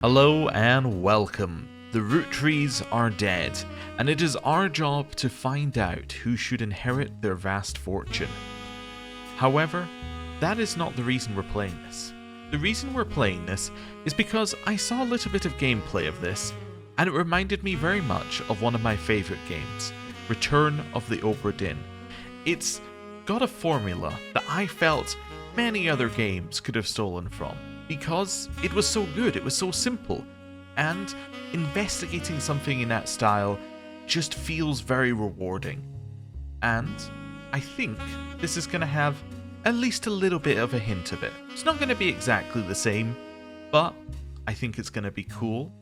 Hello and welcome. The Roottrees are dead, and it is our job to find out who should inherit their vast fortune. However, that is not the reason we're playing this. The reason we're playing this is because I saw a little bit of gameplay of this, and it reminded me very much of one of my favourite games, Return of the Obra Dinn. It's got a formula that I felt many other games could have stolen from, because it was so good, it was so simple, and investigating something in that style just feels very rewarding. And I think this is going to have at least a little bit of a hint of it. It's not going to be exactly the same, but I think it's going to be cool,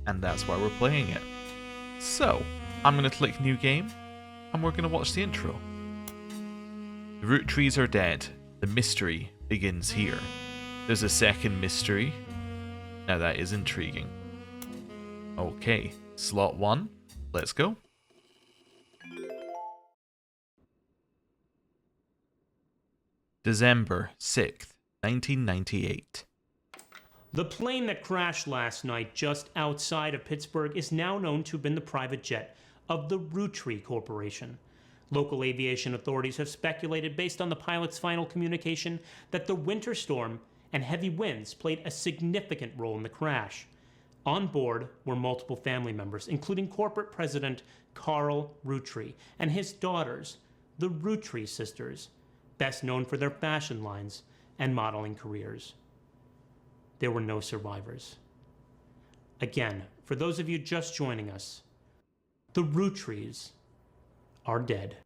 and that's why we're playing it. So, I'm going to click New Game, and we're going to watch the intro. The Roottrees are dead. The mystery begins here. There's a second mystery. Now that is intriguing. Okay, slot 1. Let's go. December 6th, 1998. The plane that crashed last night just outside of Pittsburgh is now known to have been the private jet of the Roottree Corporation. Local aviation authorities have speculated, based on the pilot's final communication, that the winter storm and heavy winds played a significant role in the crash. On board were multiple family members, including corporate president Carl Roottree and his daughters, the Roottrees Sisters, best known for their fashion lines and modeling careers. There were no survivors. Again, for those of you just joining us, the Roottrees are dead.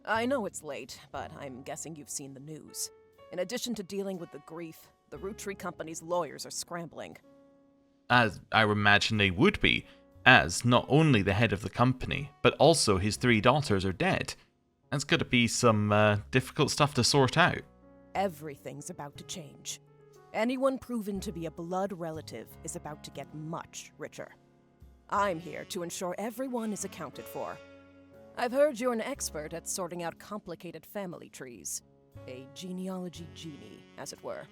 I know it's late, but I'm guessing you've seen the news. In addition to dealing with the grief, the Roottree Company's lawyers are scrambling. As I imagine they would be, as not only the head of the company, but also his 3 daughters are dead. That's got to be some difficult stuff to sort out. Everything's about to change. Anyone proven to be a blood relative is about to get much richer. I'm here to ensure everyone is accounted for. I've heard you're an expert at sorting out complicated family trees. A genealogy genie, as it were.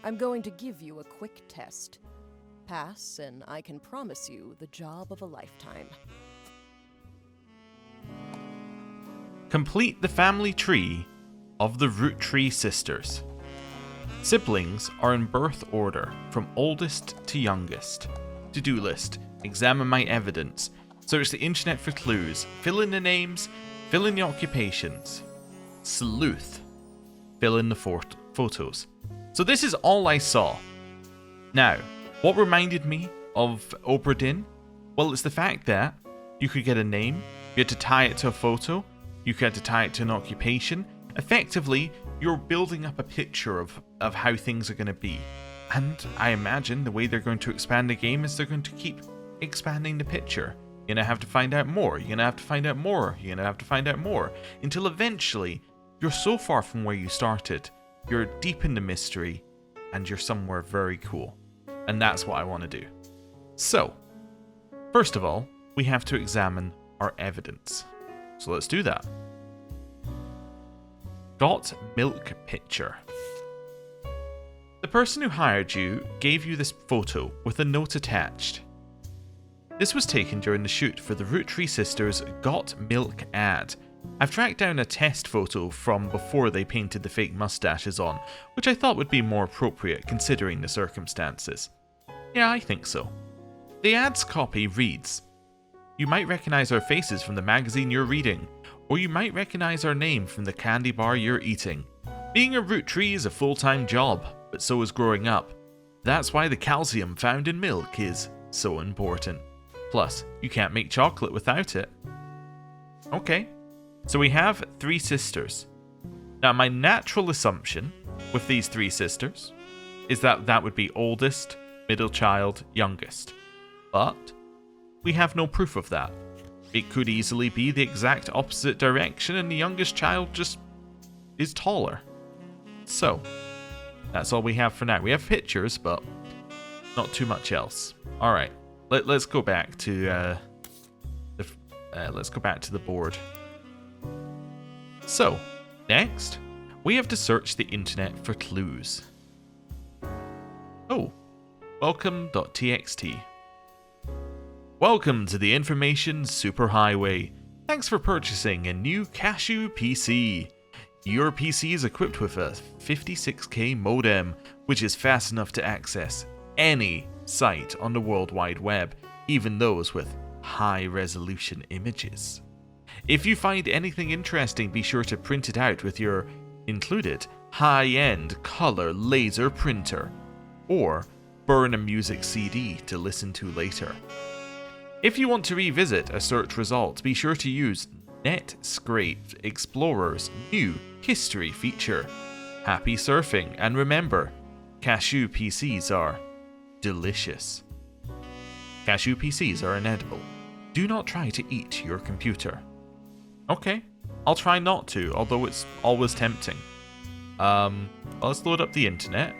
I'm going to give you a quick test. Pass, and I can promise you the job of a lifetime. Complete the family tree of the Roottree Sisters. Siblings are in birth order, from oldest to youngest. To-do list. Examine my evidence. Search the internet for clues. Fill in the names. Fill in the occupations. Sleuth. Fill in the photos. So this is all I saw. Now, what reminded me of Obra Dinn? Well, it's the fact that you could get a name, you had to tie it to a photo, you had to tie it to an occupation. Effectively, you're building up a picture of how things are going to be. And I imagine the way they're going to expand the game is they're going to keep expanding the picture. You're going to have to find out more, you're going to have to find out more, you're going to have to find out more, until eventually you're so far from where you started, you're deep in the mystery, and you're somewhere very cool. And that's what I want to do. So, first of all, we have to examine our evidence. So let's do that. Got milk picture. The person who hired you gave you this photo with a note attached. This was taken during the shoot for the Roottree Sisters' Got Milk ad. I've tracked down a test photo from before they painted the fake mustaches on, which I thought would be more appropriate considering the circumstances. Yeah, I think so. The ad's copy reads, "You might recognize our faces from the magazine you're reading, or you might recognize our name from the candy bar you're eating. Being a Roottree is a full-time job, but so is growing up. That's why the calcium found in milk is so important. Plus, you can't make chocolate without it." Okay, so we have 3 sisters. Now, my natural assumption with these 3 sisters is that that would be oldest, middle child, youngest. But we have no proof of that. It could easily be the exact opposite direction and the youngest child just is taller. So, that's all we have for now. We have pictures, but not too much else. Alright, let's go back to let's go back to the board. So, Next, we have to search the internet for clues. Oh, welcome.txt. Welcome to the Information Superhighway. Thanks for purchasing a new Cashew PC. Your PC is equipped with a 56K modem, which is fast enough to access any site on the World Wide Web, even those with high-resolution images. If you find anything interesting, be sure to print it out with your included high-end color laser printer, or burn a music CD to listen to later. If you want to revisit a search result, be sure to use Netscape Explorer's new history feature. Happy surfing, and remember, Cashew PCs are delicious. Cashew PCs are inedible. Do not try to eat your computer. Okay, I'll try not to, although it's always tempting. Let's load up the internet.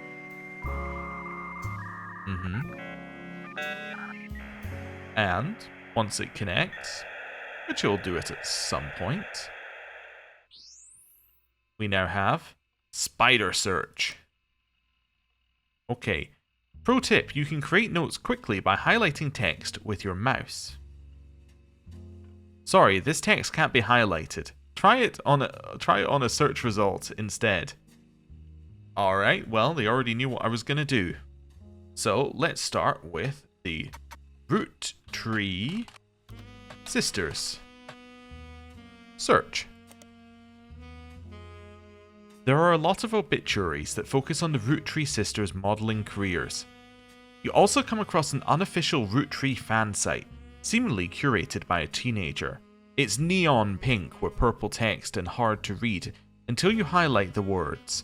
And once it connects, which will do it at some point, we now have spider search. Okay, pro tip, you can create notes quickly by highlighting text with your mouse. Sorry, this text can't be highlighted. Try it on a search result instead. Alright, well, they already knew what I was going to do. So, let's start with the Roottree Sisters. Search. There are a lot of obituaries that focus on the Roottree Sisters' modelling careers. You also come across an unofficial Roottree fan site, seemingly curated by a teenager. It's neon pink with purple text and hard to read until you highlight the words.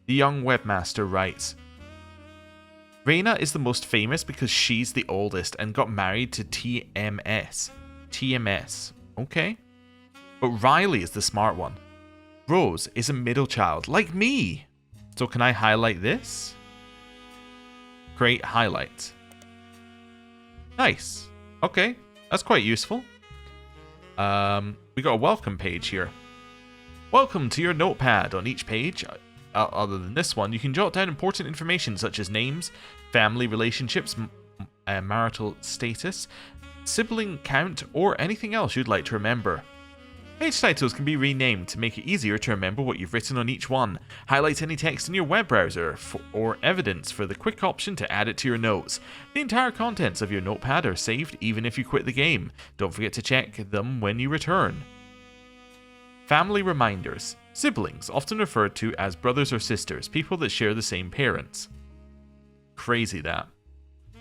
The young webmaster writes, Raina is the most famous because she's the oldest and got married to TMS. TMS. Okay. But Riley is the smart one. Rose is a middle child, like me. So can I highlight this? Create highlight. Nice. Okay, that's quite useful. We got a welcome page here. Welcome to your notepad. On each page, other than this one, you can jot down important information such as names, family relationships, marital status, sibling count, or anything else you'd like to remember. Page titles can be renamed to make it easier to remember what you've written on each one. Highlight any text in your web browser or evidence for the quick option to add it to your notes. The entire contents of your notepad are saved even if you quit the game. Don't forget to check them when you return. Family reminders. Siblings, often referred to as brothers or sisters, people that share the same parents. Crazy that.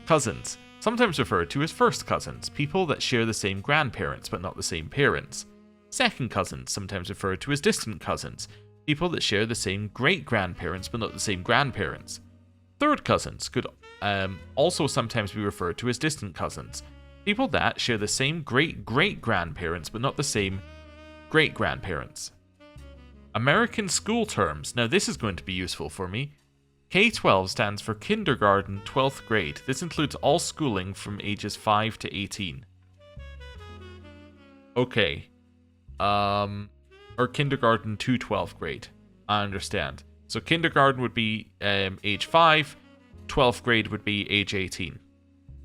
Cousins, sometimes referred to as first cousins, people that share the same grandparents but not the same parents. Second cousins, sometimes referred to as distant cousins, people that share the same great-grandparents but not the same grandparents. Third cousins could also sometimes be referred to as distant cousins, people that share the same great-great-grandparents but not the same great-grandparents. American school terms. Now this is going to be useful for me. K-12 stands for kindergarten 12th grade. This includes all schooling from ages 5 to 18. Okay. Or kindergarten to 12th grade. I understand. So kindergarten would be age 5, 12th grade would be age 18.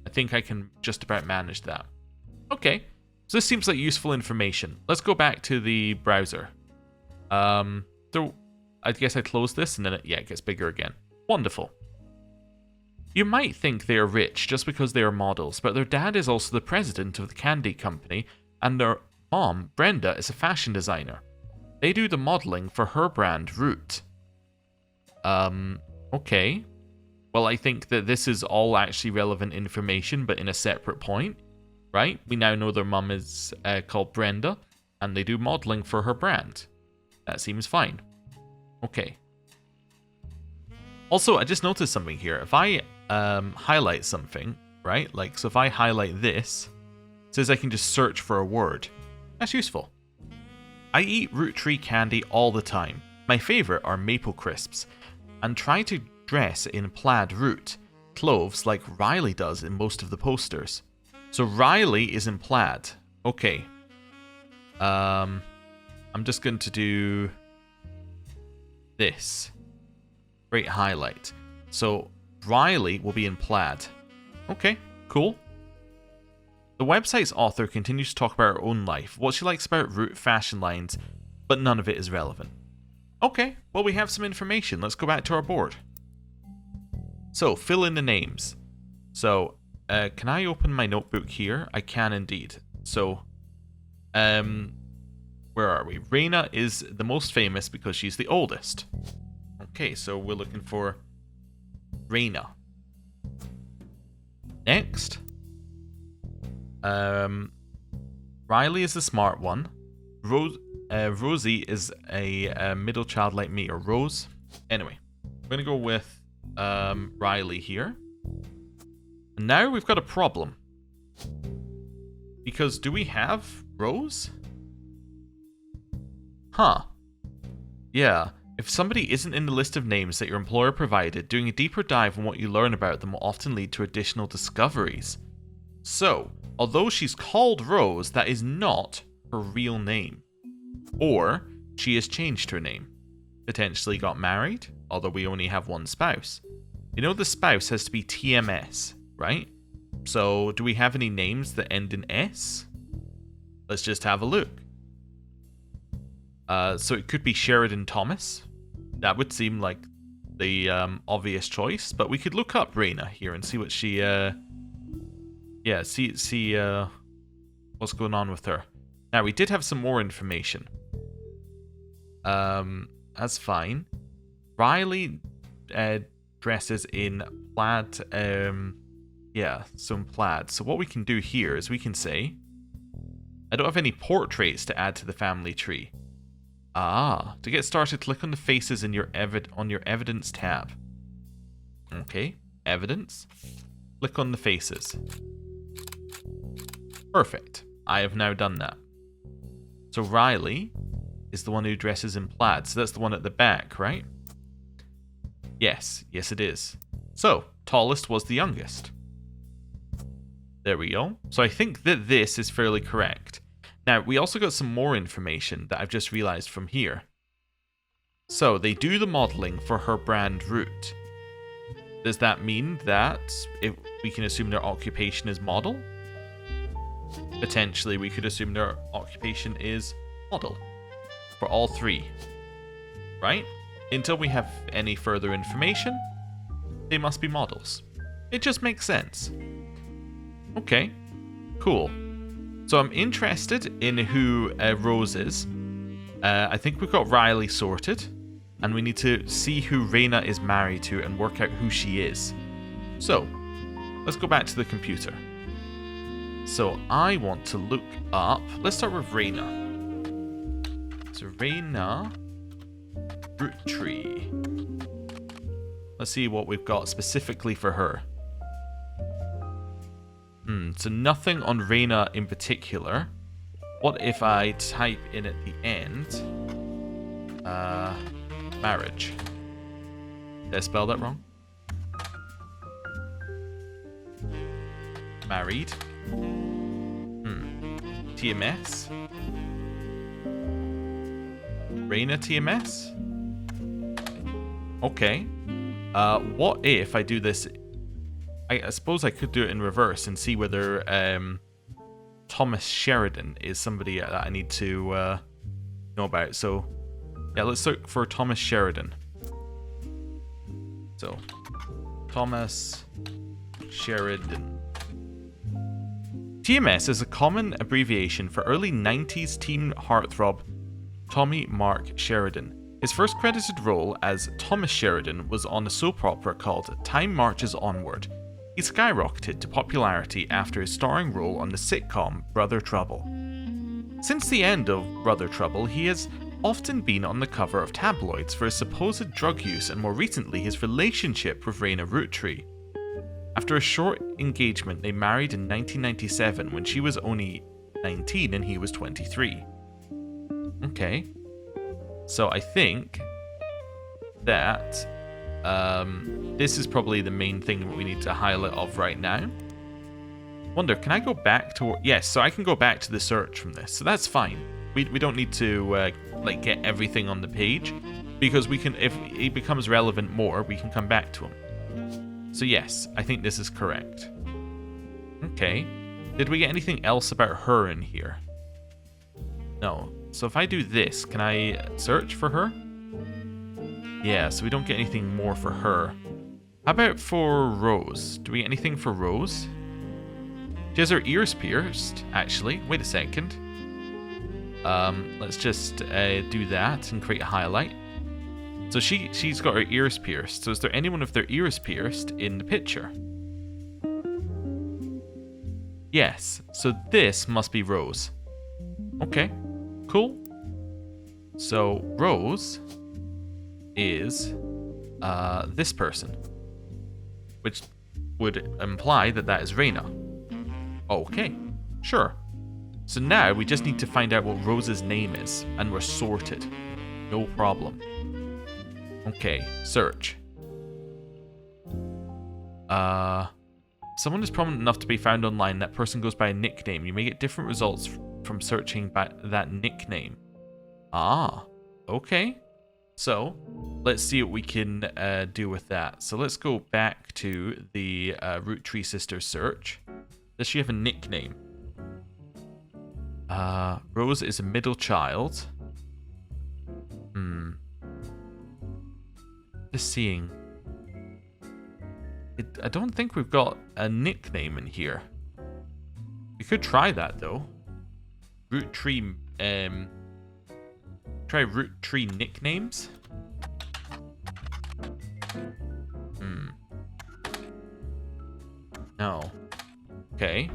I think I can just about manage that. Okay, so this seems like useful information. Let's go back to the browser. So I guess I close this and then it gets bigger again. Wonderful. You might think they are rich just because they are models, but their dad is also the president of the candy company, and their mom, Brenda, is a fashion designer. They do the modeling for her brand, Root. Okay. Well, I think that this is all actually relevant information, but in a separate point, right? We now know their mom is called Brenda, and they do modeling for her brand. That seems fine. Okay. Also, I just noticed something here. If I highlight something, right? Like, so if I highlight this, it says I can just search for a word. That's useful. I eat Roottree candy all the time. My favourite are maple crisps, and try to dress in plaid root clothes like Riley does in most of the posters. So Riley is in plaid. Okay. I'm just going to do this. Great highlight. So Riley will be in plaid. Okay, cool. The website's author continues to talk about her own life, what she likes about Root fashion lines, but none of it is relevant. Okay, well we have some information. Let's go back to our board. So, fill in the names. So, can I open my notebook here? I can indeed. So, where are we? Reyna is the most famous because she's the oldest. Okay, so we're looking for Reyna. Next. Riley is the smart one. Rosie is a middle child like me, or Rose. Anyway, we're going to go with Riley here. And now we've got a problem. Because do we have Rose? Huh. Yeah. If somebody isn't in the list of names that your employer provided, doing a deeper dive on what you learn about them will often lead to additional discoveries. So, although she's called Rose, that is not her real name. Or, she has changed her name. Potentially got married, although we only have one spouse. You know the spouse has to be TMS, right? So, do we have any names that end in S? Let's just have a look. So it could be Sheridan Thomas. That would seem like the obvious choice, but we could look up Reyna here and see what she see what's going on with her. Now we did have some more information. That's fine. Riley dresses in plaid, some plaid. So what we can do here is we can say, I don't have any portraits to add to the family tree. To get started, click on the faces in your evidence tab. Okay, evidence. Click on the faces. Perfect. I have now done that. So Riley is the one who dresses in plaid. So that's the one at the back, right? Yes it is. So, tallest was the youngest. There we go. So I think that this is fairly correct. Now, we also got some more information that I've just realized from here. So, they do the modeling for her brand Root. Does that mean that we can assume their occupation is model? Potentially, we could assume their occupation is model. For all three. Right? Until we have any further information, they must be models. It just makes sense. Okay, cool. So I'm interested in who Rose is. I think we've got Riley sorted. And we need to see who Reyna is married to and work out who she is. So, let's go back to the computer. So I want to look up... Let's start with Reyna. So Reyna... Roottree. Let's see what we've got specifically for her. So nothing on Reyna in particular. What if I type in at the end... marriage. Did I spell that wrong? Married. TMS. Reyna TMS? Okay. What if I do this... I suppose I could do it in reverse and see whether Thomas Sheridan is somebody that I need to know about. So, yeah, let's look for Thomas Sheridan. So, Thomas Sheridan. TMS is a common abbreviation for early 90s teen heartthrob Tommy Mark Sheridan. His first credited role as Thomas Sheridan was on a soap opera called Time Marches Onward. He skyrocketed to popularity after his starring role on the sitcom Brother Trouble. Since the end of Brother Trouble, he has often been on the cover of tabloids for his supposed drug use and more recently his relationship with Reyna Roottree. After a short engagement, they married in 1997 when she was only 19 and he was 23. Okay. So I think that this is probably the main thing that we need to highlight of right now. Wonder, can I go back to... Yes, so I can go back to the search from this. So that's fine. We don't need to like get everything on the page. Because we can, if he becomes relevant more, we can come back to him. So yes, I think this is correct. Okay. Did we get anything else about her in here? No. So if I do this, can I search for her? Yeah, so we don't get anything more for her. How about for Rose? Do we get anything for Rose? She has her ears pierced, actually. Wait a second. Let's just do that and create a highlight. So she's got her ears pierced. So is there anyone with their ears pierced in the picture? Yes. So this must be Rose. Okay. Cool. So Rose is this person, which would imply that that is Reyna. Okay. Sure. So now we just need to find out what Rose's name is, and we're sorted. No problem. Okay, search. Someone is prominent enough to be found online. That person goes by a nickname. You may get different results from searching by that nickname. Ah, okay. So, let's see what we can do with that. So let's go back to the Roottree Sisters search. Does she have a nickname? Rose is a middle child. Just seeing. I don't think we've got a nickname in here. We could try that though. Roottree, try Roottree nicknames. No. Okay.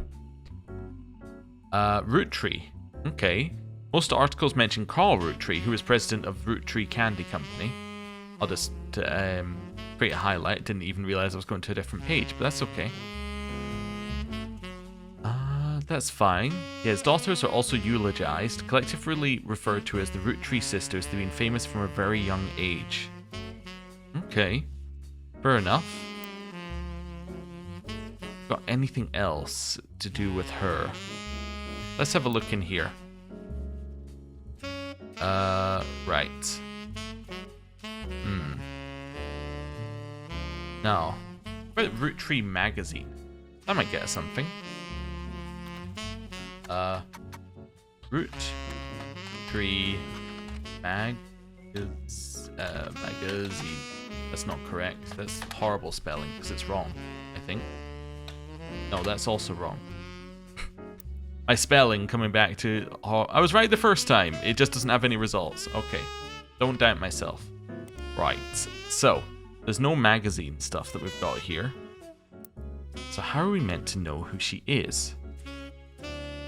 Roottree. Okay. Most articles mention Carl Roottree, who is president of Roottree Candy Company. I'll just create a highlight. Didn't even realize I was going to a different page, but that's okay. That's fine. Yeah, his daughters are also eulogized, collectively referred to as the Roottree Sisters. They've been famous from a very young age. Okay. Fair enough. Got anything else to do with her? Let's have a look in here. Right. No. What about Roottree magazine? That might get us something. Roottree magazine. That's not correct. That's horrible spelling because it's wrong, I think. No, that's also wrong. My spelling coming back to... Oh, I was right the first time. It just doesn't have any results. Okay. Don't doubt myself. Right. So, there's no magazine stuff that we've got here. So how are we meant to know who she is?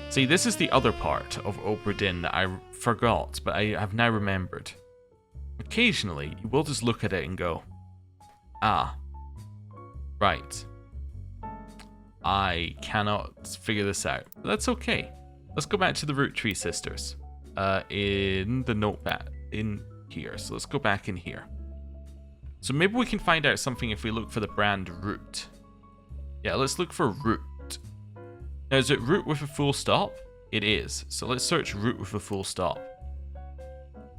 See, this is the other part of Obra Dinn that I forgot, but I have now remembered. Occasionally, you will just look at it and go, ah, right. I cannot figure this out. But that's okay. Let's go back to the Roottree Sisters. In the notepad. In here. So let's go back in here. So maybe we can find out something if we look for the brand Root. Yeah, let's look for Root. Now, is it Root with a full stop? It is. So let's search Root with a full stop.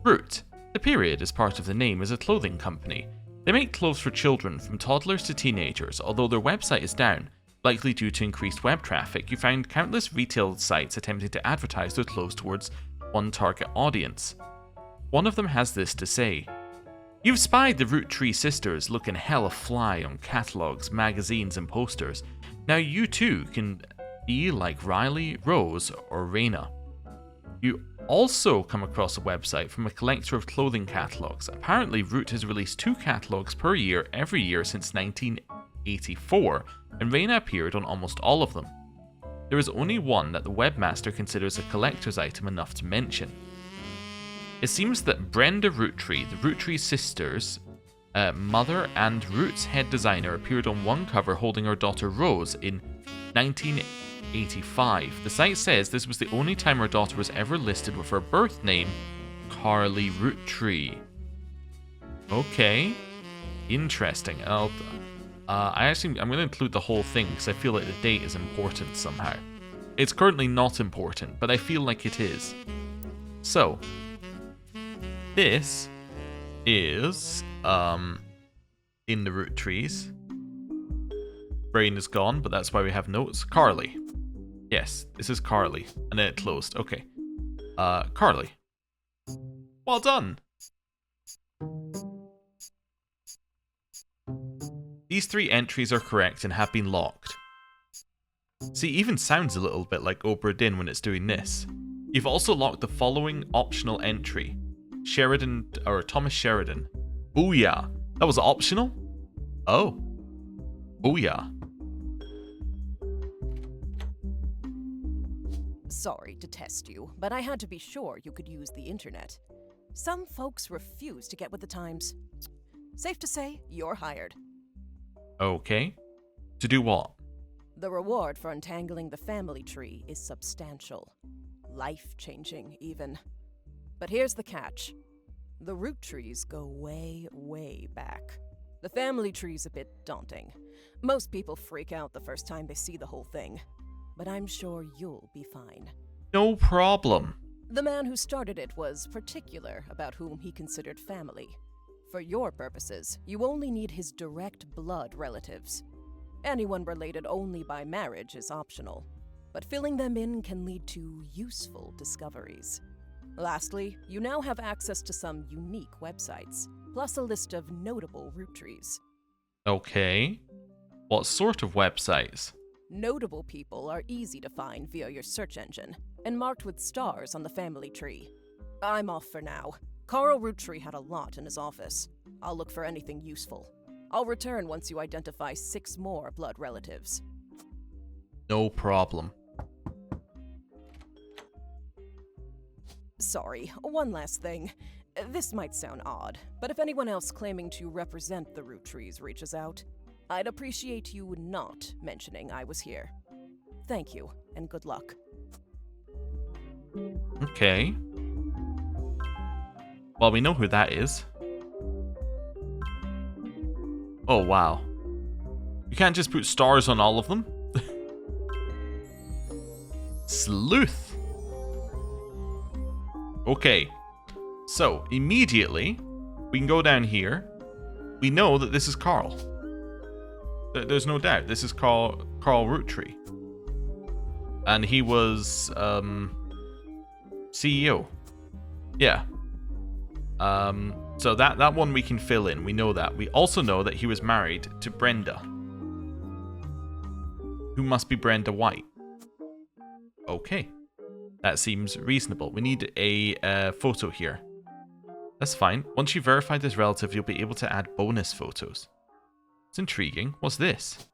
Root. The period, as part of the name, is a clothing company. They make clothes for children from toddlers to teenagers, although their website is down. Likely due to increased web traffic, you find countless retail sites attempting to advertise their clothes towards one target audience. One of them has this to say: "You've spied the Roottree Sisters looking hella fly on catalogs, magazines, and posters. Now you too can be like Riley, Rose, or Reyna." You also come across a website from a collector of clothing catalogs. Apparently, Root has released 2 catalogs per year every year since 1984, and Reyna appeared on almost all of them. There is only one that the webmaster considers a collector's item enough to mention. It seems that Brenda Roottree, the Roottree Sisters' mother and Root's head designer, appeared on one cover holding her daughter Rose in 1985. The site says this was the only time her daughter was ever listed with her birth name, Carly Roottree. Okay, interesting. I'm going to include the whole thing because I feel like the date is important somehow. It's currently not important, but I feel like it is. So, this is in the root trees. Brain is gone, but that's why we have notes. Carly. Yes, this is Carly. And then it closed. Okay. Carly. Well done. These 3 entries are correct and have been locked. See, it even sounds a little bit like Obra Dinn when it's doing this. You've also locked the following optional entry. Thomas Sheridan. Booyah. That was optional? Oh. Booyah. Sorry to test you, but I had to be sure you could use the internet. Some folks refuse to get with the times. Safe to say, you're hired. Okay. To do what? The reward for untangling the family tree is substantial. Life-changing, even. But here's the catch. The root trees go way, way back. The family tree's a bit daunting. Most people freak out the first time they see the whole thing. But I'm sure you'll be fine. No problem. The man who started it was particular about whom he considered family. For your purposes, you only need his direct blood relatives. Anyone related only by marriage is optional, but filling them in can lead to useful discoveries. Lastly, you now have access to some unique websites, plus a list of notable root trees. Okay. What sort of websites? Notable people are easy to find via your search engine, and marked with stars on the family tree. I'm off for now. Carl Roottree had a lot in his office. I'll look for anything useful. I'll return once you identify 6 more blood relatives. No problem. Sorry, one last thing. This might sound odd, but if anyone else claiming to represent the root trees reaches out, I'd appreciate you not mentioning I was here. Thank you, and good luck. Okay. Well, we know who that is. Oh, wow. You can't just put stars on all of them? Sleuth. Okay. So, immediately, we can go down here. We know that this is Carl. There's no doubt. This is Carl Roottree. And he was, CEO. Yeah. So that one we can fill in. We know that. We also know that he was married to Brenda. Who must be Brenda White. Okay. That seems reasonable. We need a photo here. That's fine. Once you verify this relative, you'll be able to add bonus photos. It's intriguing. What's this?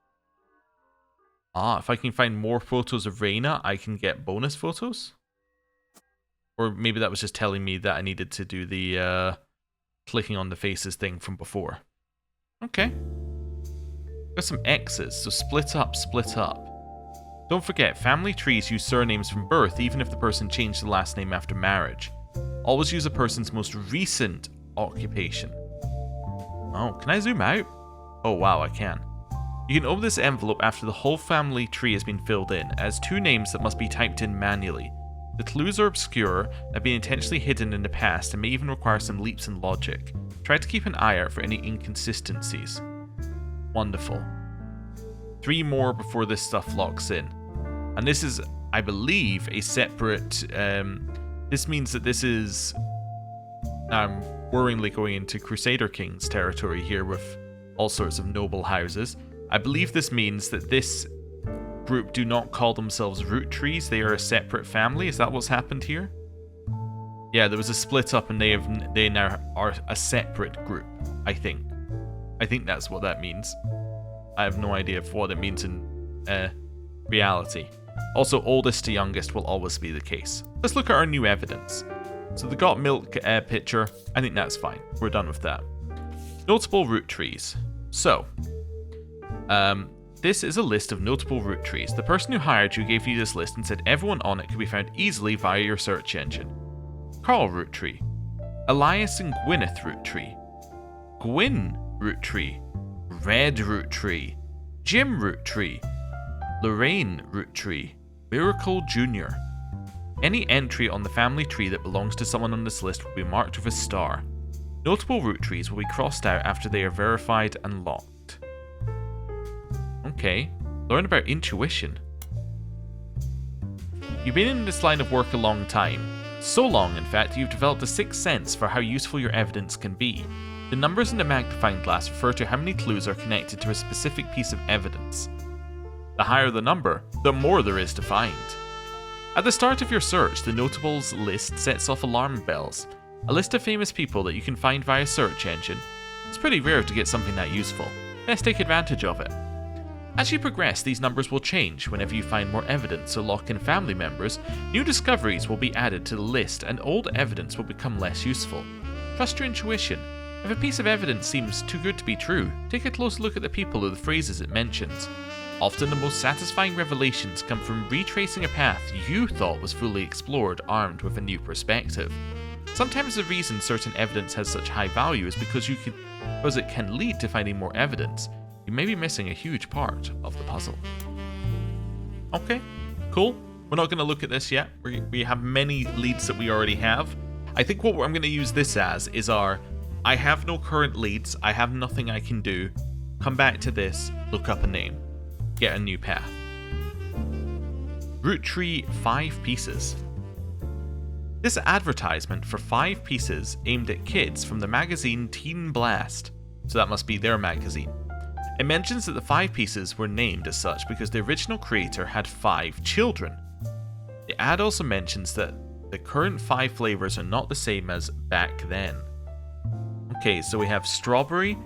Ah, if I can find more photos of Reina, I can get bonus photos? Or maybe that was just telling me that I needed to do the clicking on the faces thing from before. Okay. Got some X's, so split up, split up. Don't forget, family trees use surnames from birth even if the person changed the last name after marriage. Always use a person's most recent occupation. Oh, can I zoom out? Oh wow, I can. You can open this envelope after the whole family tree has been filled in, as 2 names that must be typed in manually. The clues are obscure, have been intentionally hidden in the past, and may even require some leaps in logic. Try to keep an eye out for any inconsistencies. Wonderful. 3 more before this stuff locks in. And this is, I believe, a separate... this means that this is... I'm worryingly going into Crusader Kings territory here with all sorts of noble houses. I believe this means that this group do not call themselves root trees. They are a separate family. Is that what's happened here? Yeah, there was a split up and they now are a separate group, I think. I think that's what that means. I have no idea of what it means in reality. Also, oldest to youngest will always be the case. Let's look at our new evidence. So the got milk picture, I think that's fine. We're done with that. Notable root trees. So, this is a list of notable root trees. The person who hired you gave you this list and said everyone on it could be found easily via your search engine. Carl Roottree, Elias and Gwyneth Roottree, Gwyn Roottree, Red Roottree, Jim Roottree, Lorraine Roottree, Miracle Jr. Any entry on the family tree that belongs to someone on this list will be marked with a star. Notable root trees will be crossed out after they are verified and locked. Okay, learn about intuition. You've been in this line of work a long time. So long, in fact, you've developed a sixth sense for how useful your evidence can be. The numbers in the magnifying glass refer to how many clues are connected to a specific piece of evidence. The higher the number, the more there is to find. At the start of your search, the notables list sets off alarm bells, a list of famous people that you can find via search engine. It's pretty rare to get something that useful. Best take advantage of it. As you progress, these numbers will change whenever you find more evidence or lock in family members. New discoveries will be added to the list and old evidence will become less useful. Trust your intuition. If a piece of evidence seems too good to be true, take a close look at the people or the phrases it mentions. Often the most satisfying revelations come from retracing a path you thought was fully explored, armed with a new perspective. Sometimes the reason certain evidence has such high value is because it can lead to finding more evidence. You may be missing a huge part of the puzzle. Okay, cool. We're not going to look at this yet. We have many leads that we already have. I think what I'm going to use this as is I have no current leads, I have nothing I can do. Come back to this, look up a name, get a new path. Roottree 5 pieces. This advertisement for 5 pieces aimed at kids from the magazine Teen Blast, so that must be their magazine. It mentions that the 5 pieces were named as such because the original creator had 5 children. The ad also mentions that the current 5 flavors are not the same as back then. Okay, so we have strawberry,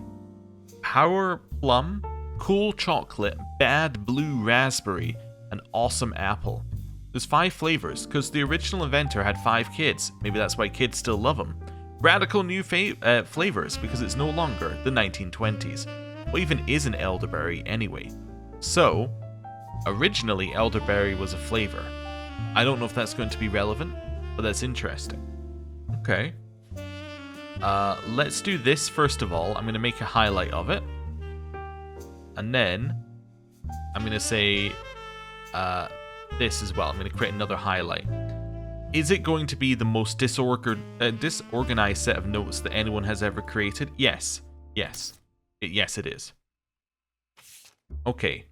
power plum, cool chocolate, bad blue raspberry, and awesome apple. There's 5 flavors because the original inventor had 5 kids. Maybe that's why kids still love them. Radical new flavors because it's no longer the 1920s. What even is an elderberry anyway? So, originally elderberry was a flavor. I don't know if that's going to be relevant, but that's interesting. Okay. Let's do this first of all. I'm going to make a highlight of it. And then, I'm going to say this as well. I'm going to create another highlight. Is it going to be the most disorganized set of notes that anyone has ever created? Yes. Yes, it is. Okay.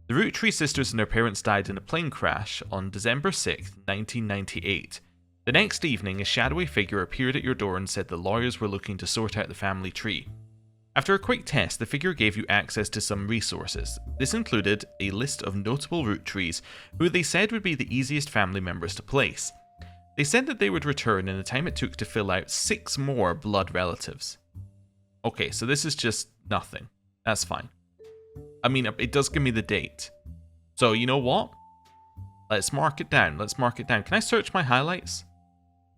The Roottree Sisters and their parents died in a plane crash on December 6th, 1998. The next evening, a shadowy figure appeared at your door and said the lawyers were looking to sort out the family tree. After a quick test, the figure gave you access to some resources. This included a list of notable root trees who they said would be the easiest family members to place. They said that they would return in the time it took to fill out 6 more blood relatives. Okay, so this is just nothing. That's fine. I mean, it does give me the date. So, you know what? Let's mark it down. Can I search my highlights?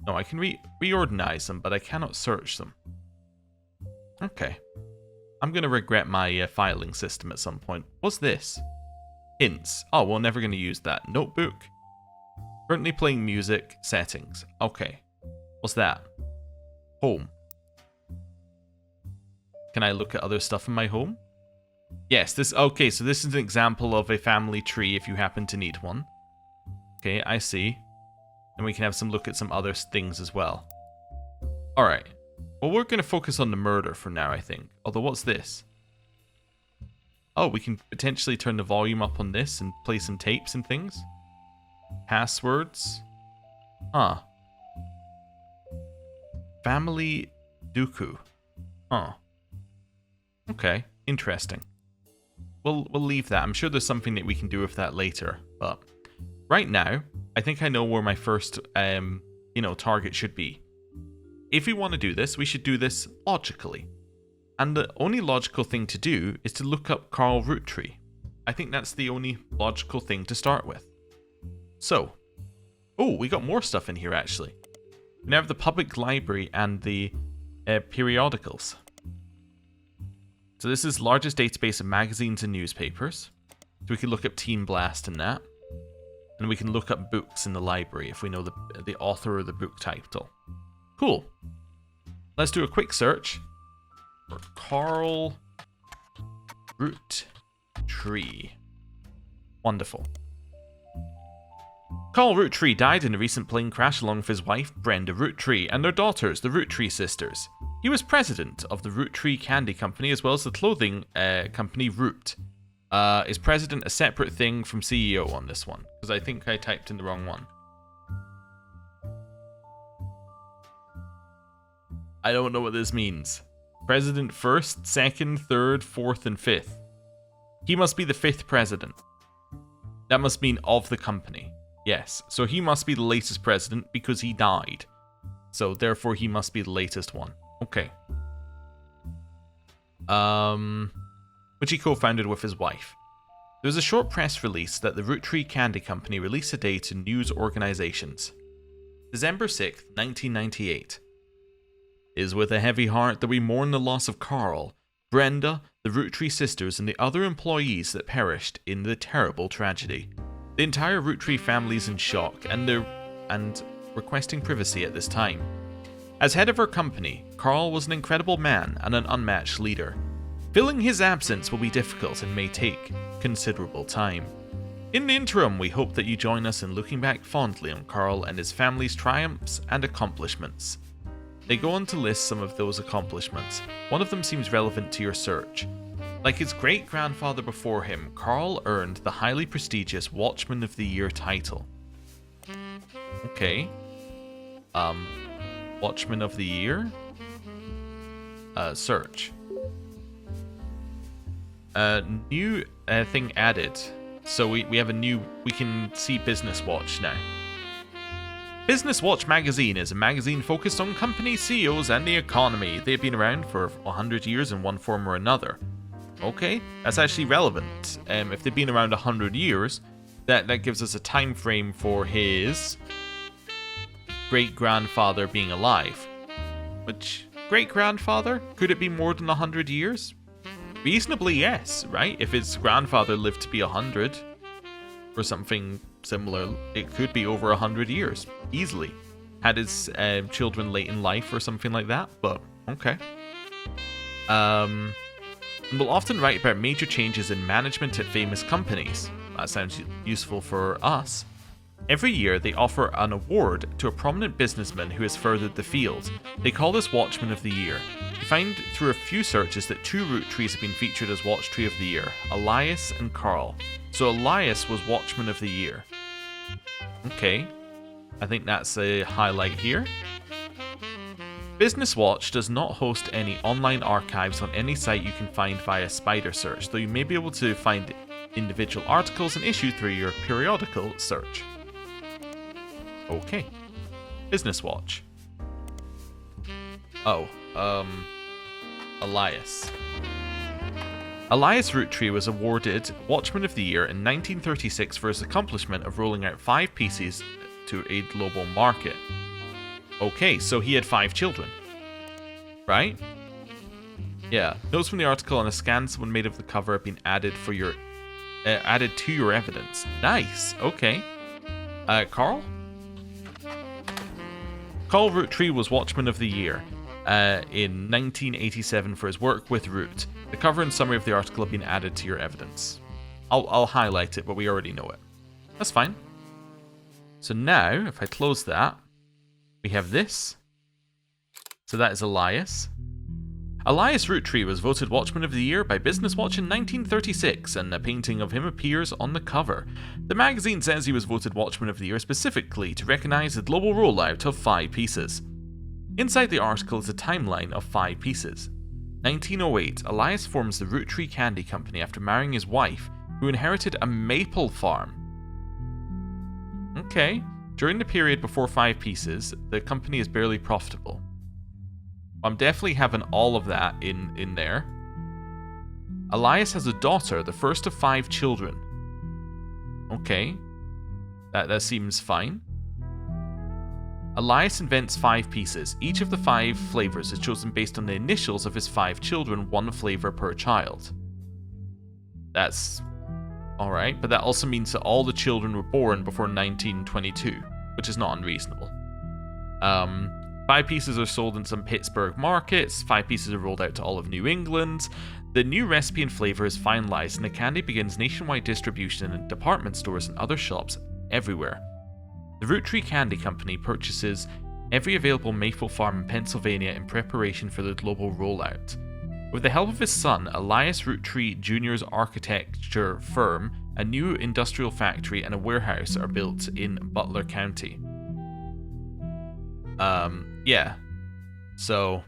No, I can reorganize them, but I cannot search them. Okay. I'm going to regret my filing system at some point. What's this? Hints. Oh, we're never going to use that. Notebook. Currently playing music. Settings. Okay. What's that? Home. Can I look at other stuff in my home? Yes, okay, so this is an example of a family tree if you happen to need one. Okay, I see. And we can have some look at some other things as well. Alright. Well, we're going to focus on the murder for now, I think. Although, what's this? Oh, we can potentially turn the volume up on this and play some tapes and things. Passwords. Huh. Family Dooku. Huh. Okay, interesting. We'll leave that. I'm sure there's something that we can do with that later. But right now, I think I know where my first, target should be. If we want to do this, we should do this logically. And the only logical thing to do is to look up Carl Roottree. I think that's the only logical thing to start with. So, oh, we got more stuff in here actually. We now have the public library and the periodicals. So this is the largest database of magazines and newspapers. So we can look up Teen Blast and that. And we can look up books in the library if we know the author or the book title. Cool. Let's do a quick search for Carl Roottree. Wonderful. Carl Roottree died in a recent plane crash along with his wife, Brenda Roottree, and their daughters, the Roottree Sisters. He was president of the Roottree Candy Company as well as the clothing company Root. Is president a separate thing from CEO on this one? Because I think I typed in the wrong one. I don't know what this means. President first, second, third, fourth, and fifth. He must be the fifth president. That must mean of the company. Yes, so he must be the latest president because he died. So therefore he must be the latest one. Okay. Which he co-founded with his wife. There was a short press release that the Roottree Candy Company released today to news organizations. December 6th, 1998. It is with a heavy heart that we mourn the loss of Carl, Brenda, the Roottree Sisters, and the other employees that perished in the terrible tragedy. The entire Roottree family is in shock and requesting privacy at this time. As head of our company, Carl was an incredible man and an unmatched leader. Filling his absence will be difficult and may take considerable time. In the interim, we hope that you join us in looking back fondly on Carl and his family's triumphs and accomplishments. They go on to list some of those accomplishments. One of them seems relevant to your search. Like his great-grandfather before him, Carl earned the highly prestigious Watchman of the Year title. Okay. Watchman of the Year? Search. New thing added. So we have a new... We can see Business Watch now. Business Watch magazine is a magazine focused on company CEOs and the economy. They've been around for 100 years in one form or another. Okay, that's actually relevant. If they've been around 100 years, that gives us a time frame for his great-grandfather being alive. Which, great-grandfather? Could it be more than 100 years? Reasonably, yes, right? If his grandfather lived to be 100, or something similar, it could be over 100 years, easily. Had his children late in life or something like that, but okay. We'll often write about major changes in management at famous companies. That sounds useful for us. Every year, they offer an award to a prominent businessman who has furthered the field. They call this Watchman of the Year. You find through a few searches that 2 Roottrees have been featured as Watch Tree of the Year, Elias and Carl. So Elias was Watchman of the Year. Okay, I think that's a highlight here. Business Watch does not host any online archives on any site you can find via spider search, though you may be able to find individual articles and issues through your periodical search. Okay. Business Watch. Oh, Elias. Elias Roottree was awarded Watchman of the Year in 1936 for his accomplishment of rolling out 5 pieces to a global market. Okay, so he had 5 children. Right? Yeah. Notes from the article on a scan someone made of the cover have been added for your added to your evidence. Nice. Okay. Carl? Carl Roottree was Watchman of the Year in 1987 for his work with Root. The cover and summary of the article have been added to your evidence. I'll highlight it, but we already know it. That's fine. So now, if I close that, we have this. So that is Elias. Elias Roottree was voted Watchman of the Year by Business Watch in 1936, and a painting of him appears on the cover. The magazine says he was voted Watchman of the Year specifically to recognize the global rollout of 5 pieces. Inside the article is a timeline of 5 pieces. 1908, Elias forms the Roottree Candy Company after marrying his wife, who inherited a maple farm. Okay, during the period before 5 pieces, the company is barely profitable. I'm definitely having all of that in there. Elias has a daughter, the first of 5 children. Okay, that seems fine. Elias invents 5 pieces. Each of the 5 flavors is chosen based on the initials of his 5 children, 1 flavor per child. That's alright, but that also means that all the children were born before 1922, which is not unreasonable. 5 pieces are sold in some Pittsburgh markets, 5 pieces are rolled out to all of New England. The new recipe and flavor is finalized, and the candy begins nationwide distribution in department stores and other shops everywhere. The Roottree Candy Company purchases every available maple farm in Pennsylvania in preparation for the global rollout. With the help of his son, Elias Roottree Jr.'s architecture firm, a new industrial factory and a warehouse are built in Butler County. Yeah. So,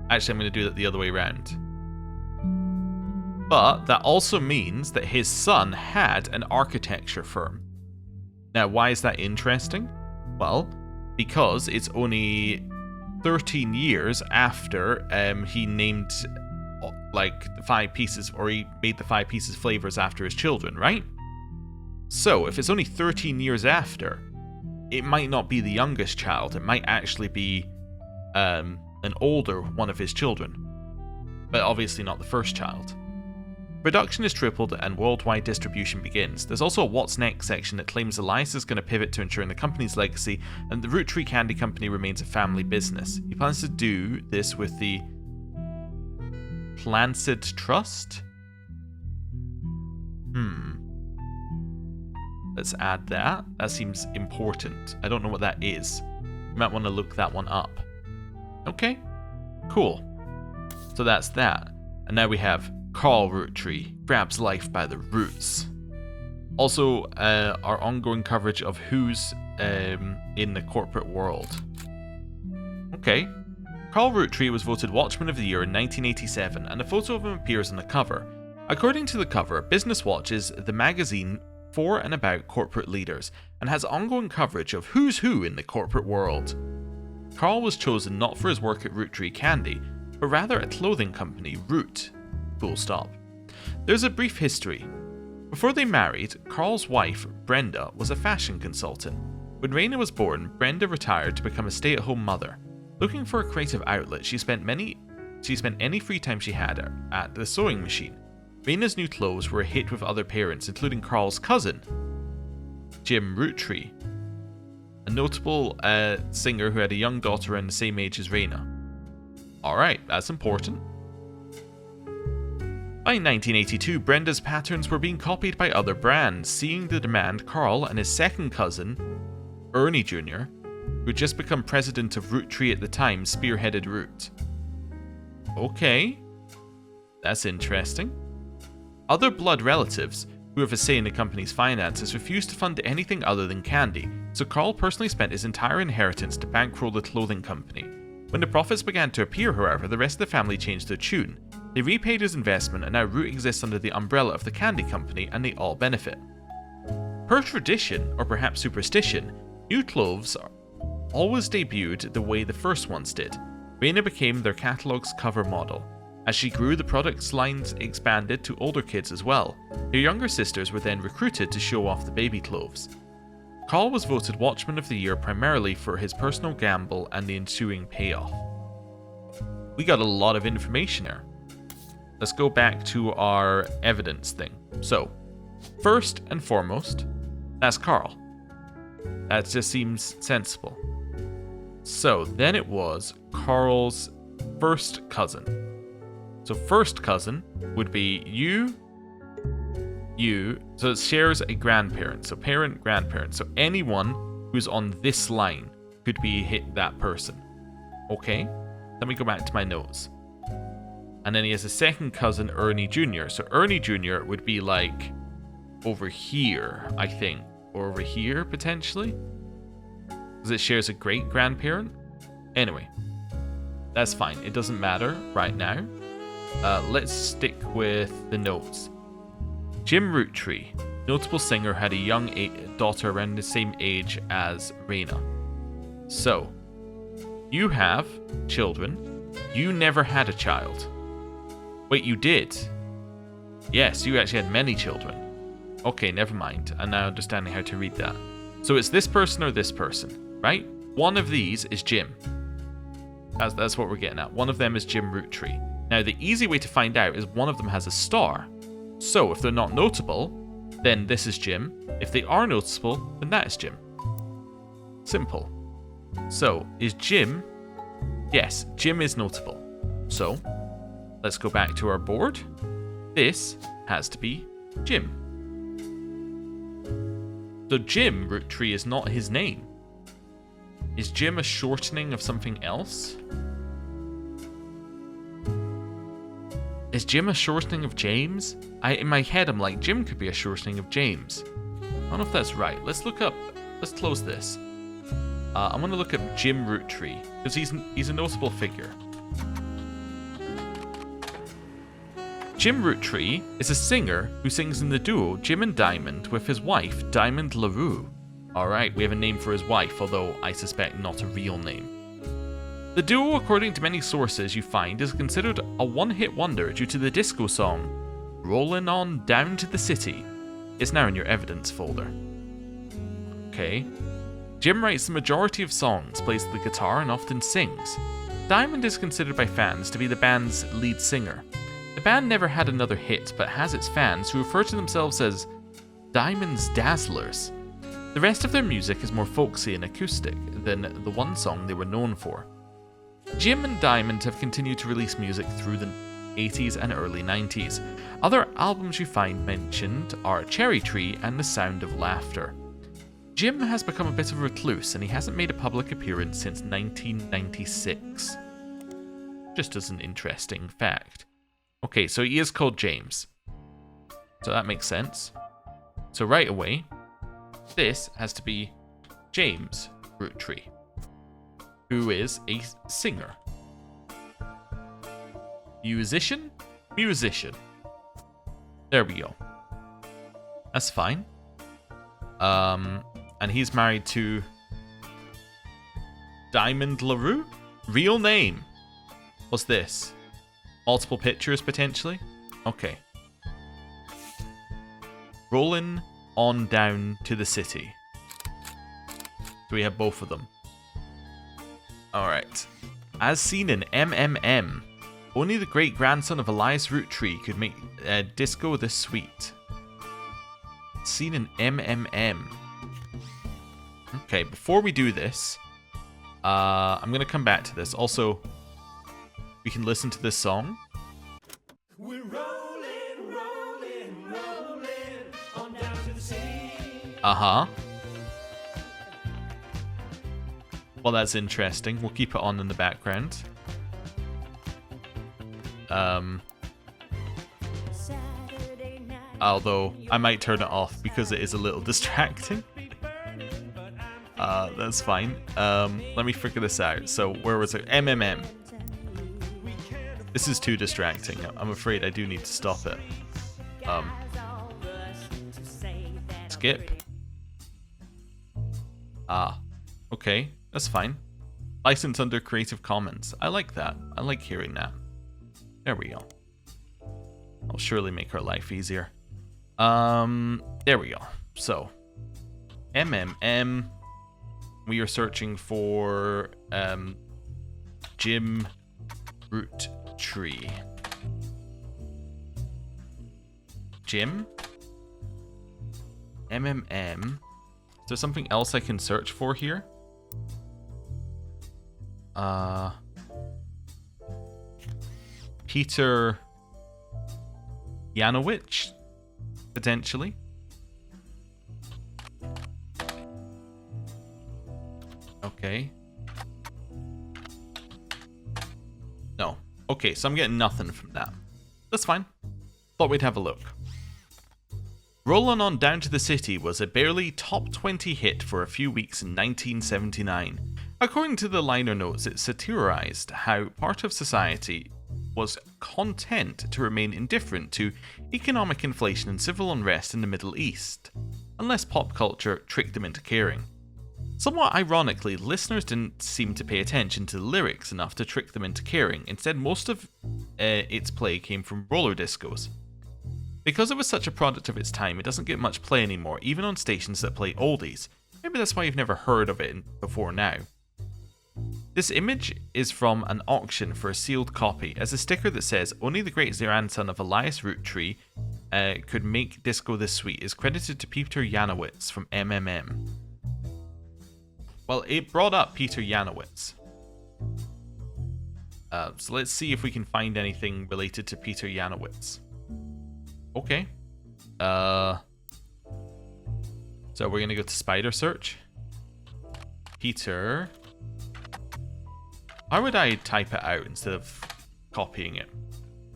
actually I'm going to do that the other way around. But that also means that his son had an architecture firm. Now, why is that interesting? Well, because it's only 13 years after he named like the 5 pieces, or he made the 5 pieces flavors after his children, right? So if it's only 13 years after, it might not be the youngest child, it might actually be an older one of his children, but obviously not the first child. Production is tripled and worldwide distribution begins. There's also a What's Next section that claims Elias is going to pivot to ensuring the company's legacy and the Roottree Candy Company remains a family business. He plans to do this with the Plancid Trust? Let's add that. That seems important. I don't know what that is. You might want to look that one up. Okay, cool. So that's that. And now we have Carl Roottree grabs life by the roots. Also, our ongoing coverage of who's in the corporate world. Okay. Carl Roottree was voted Watchman of the Year in 1987, and a photo of him appears on the cover. According to the cover, Business Watch is the magazine for and about corporate leaders, and has ongoing coverage of who's who in the corporate world. Carl was chosen not for his work at Roottree Candy, but rather at clothing company Root. Full stop. There's a brief history. Before they married, Carl's wife, Brenda, was a fashion consultant. When Raina was born, Brenda retired to become a stay-at-home mother. Looking for a creative outlet, she spent any free time she had at the sewing machine. Raina's new clothes were a hit with other parents, including Carl's cousin, Jim Roottree, a notable singer who had a young daughter around the same age as Raina. Alright, that's important. By 1982, Brenda's patterns were being copied by other brands. Seeing the demand, Carl and his second cousin, Ernie Jr., who had just become president of Roottree at the time, spearheaded Root. Okay, that's interesting. Other blood relatives, who have a say in the company's finances, refused to fund anything other than candy, so Carl personally spent his entire inheritance to bankroll the clothing company. When the profits began to appear, however, the rest of the family changed their tune. They repaid his investment, and now Root exists under the umbrella of the candy company, and they all benefit. Per tradition, or perhaps superstition, new clothes always debuted the way the first ones did. Raina became their catalogue's cover model. As she grew, the product's lines expanded to older kids as well. Their younger sisters were then recruited to show off the baby clothes. Carl was voted Watchman of the Year primarily for his personal gamble and the ensuing payoff. We got a lot of information there. Let's go back to our evidence thing. So, first and foremost, that's Carl. That just seems sensible. So, then it was Carl's first cousin. So, first cousin would be you, so it shares a grandparent. So, parent, grandparent. So, anyone who's on this line could be that person. Okay? Let me go back to my notes. And then he has a second cousin, Ernie Jr. So Ernie Jr. would be like over here, I think. Or over here, potentially. Because it shares a great-grandparent. Anyway. That's fine. It doesn't matter right now. Let's stick with the notes. Jim Roottree, notable singer, had a young daughter around the same age as Raina. So, you have children. You never had a child. Wait, you did? Yes, you actually had many children. Okay, never mind. I'm now understanding how to read that. So it's this person or this person, right? One of these is Jim. That's what we're getting at. One of them is Jim Roottree. Now, the easy way to find out is one of them has a star. So if they're not notable, then this is Jim. If they are noticeable, then that is Jim. Simple. So, is Jim... Yes, Jim is notable. So... let's go back to our board. This has to be Jim. So Jim Roottree is not his name. Is Jim a shortening of something else? Is Jim a shortening of James? In my head, I'm like, Jim could be a shortening of James. I don't know if that's right. Let's look up. Let's close this. I'm going to look up Jim Roottree, because he's a notable figure. Jim Roottree is a singer who sings in the duo Jim and Diamond with his wife, Diamond LaRue. Alright, we have a name for his wife, although I suspect not a real name. The duo, according to many sources you find, is considered a one-hit wonder due to the disco song Rollin' On Down to the City. It's now in your evidence folder. Okay. Jim writes the majority of songs, plays the guitar, and often sings. Diamond is considered by fans to be the band's lead singer. The band never had another hit, but has its fans who refer to themselves as Diamond's Dazzlers. The rest of their music is more folksy and acoustic than the one song they were known for. Jim and Diamond have continued to release music through the 80s and early 90s. Other albums you find mentioned are Cherry Tree and The Sound of Laughter. Jim has become a bit of a recluse and he hasn't made a public appearance since 1996. Just as an interesting fact. Okay, so he is called James. So that makes sense. So right away, this has to be James Roottree, who is a singer. Musician? Musician. There we go. That's fine. And he's married to Diamond LaRue? Real name. What's this? Multiple pictures, potentially? Okay. Rollin' On Down to the City. So we have both of them. Alright. As seen in MMM, only the great-grandson of Elias Roottree could make disco this sweet. Seen in MMM. Okay, before we do this, I'm going to come back to this. Also, we can listen to this song. We're rolling on down to the city. Uh-huh. Well, that's interesting. We'll keep it on in the background. Although, I might turn it off because it is a little distracting. That's fine. Let me figure this out. So, where was it? MMM. This is too distracting. I'm afraid I do need to stop it. Skip. Okay. That's fine. License under Creative Commons. I like that. I like hearing that. There we go. I'll surely make our life easier. There we go. So, MMM. We are searching for Jim Roottree. Jim? MMM. Is there something else I can search for here? Peter Yanowicz? Potentially. Okay. No. Okay, so I'm getting nothing from that. That's fine. Thought we'd have a look. Rollin' On Down to the City was a barely top 20 hit for a few weeks in 1979. According to the liner notes, it satirized how part of society was content to remain indifferent to economic inflation and civil unrest in the Middle East, unless pop culture tricked them into caring. Somewhat ironically, listeners didn't seem to pay attention to the lyrics enough to trick them into caring. Instead, most of its play came from roller discos. Because it was such a product of its time, it doesn't get much play anymore, even on stations that play oldies. Maybe that's why you've never heard of it before now. This image is from an auction for a sealed copy, as a sticker that says, "Only the great grandson of Elias Roottree could make disco this sweet," is credited to Peter Yanowicz from MMM. Well, it brought up Peter Yanowicz. So let's see if we can find anything related to Peter Yanowicz. Okay. So we're going to go to Spider Search. Peter Why would I type it out instead of copying it?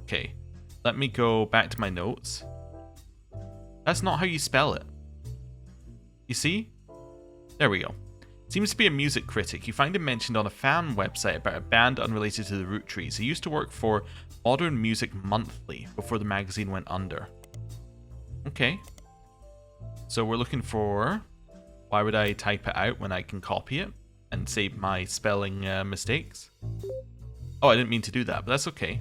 Okay, let me go back to my notes. That's not how you spell it. You see? There we go. Seems to be a music critic. You find him mentioned on a fan website about a band unrelated to the Roottrees. He used to work for Modern Music Monthly before the magazine went under. Okay. So we're looking for... Why would I type it out when I can copy it and save my spelling mistakes? Oh, I didn't mean to do that, but that's okay.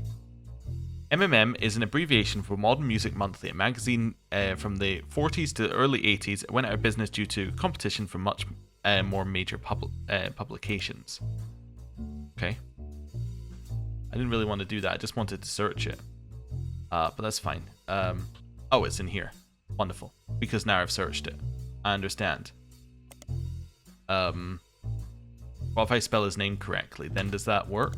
MMM is an abbreviation for Modern Music Monthly, a magazine from the 40s to the early 80s. It went out of business due to competition from much more major publications. Okay. I didn't really want to do that. I just wanted to search it. But that's fine. Oh, it's in here. Wonderful. Because now I've searched it. I understand. Well, if I spell his name correctly, then does that work?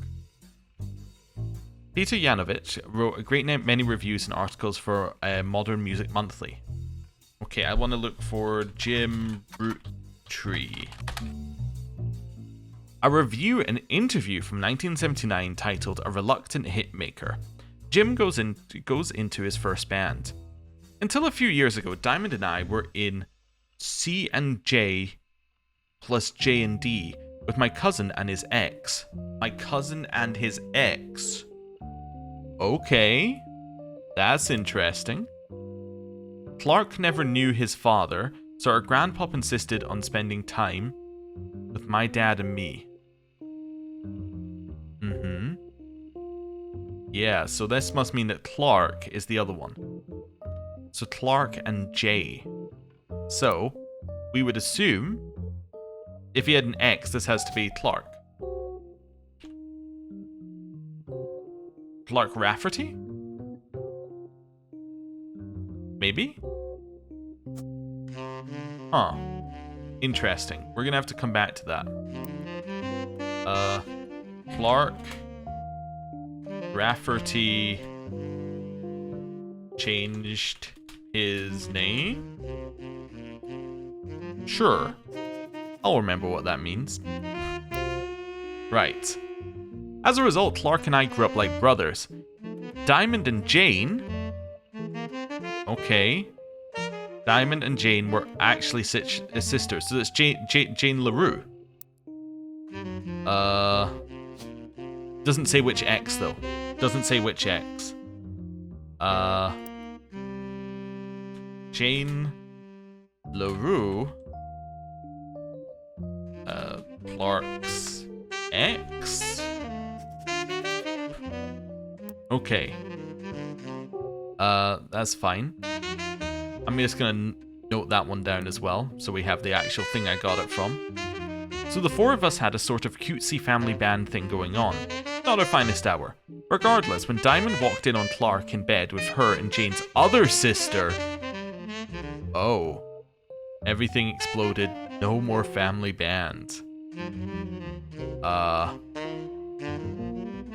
Peter Yanovich wrote a great many reviews and articles for Modern Music Monthly. Okay, I want to look for Jim Roottree. A review and interview from 1979 titled A Reluctant Hitmaker. Jim goes into his first band. Until a few years ago, Diamond and I were in C and J plus J and D with my cousin and his ex. My cousin and his ex. Okay, that's interesting. Clark never knew his father, so our grandpop insisted on spending time with my dad and me. Yeah, so this must mean that Clark is the other one. So Clark and Jay. So, we would assume, if he had an X, this has to be Clark. Clark Rafferty? Maybe? Huh. Interesting. We're gonna have to come back to that. Clark Rafferty changed his name? Sure. I'll remember what that means. Right. As a result, Clark and I grew up like brothers. Diamond and Jane... Okay. Diamond and Jane were actually sisters. So that's Jane LaRue. Doesn't say which X, though. Doesn't say which X. Jane LaRue... Clark's X? Okay. That's fine. I'm just gonna note that one down as well, so we have the actual thing I got it from. So the four of us had a sort of cutesy family band thing going on. Not our finest hour. Regardless, when Diamond walked in on Clark in bed with her and Jane's other sister... Oh. Everything exploded. No more family band.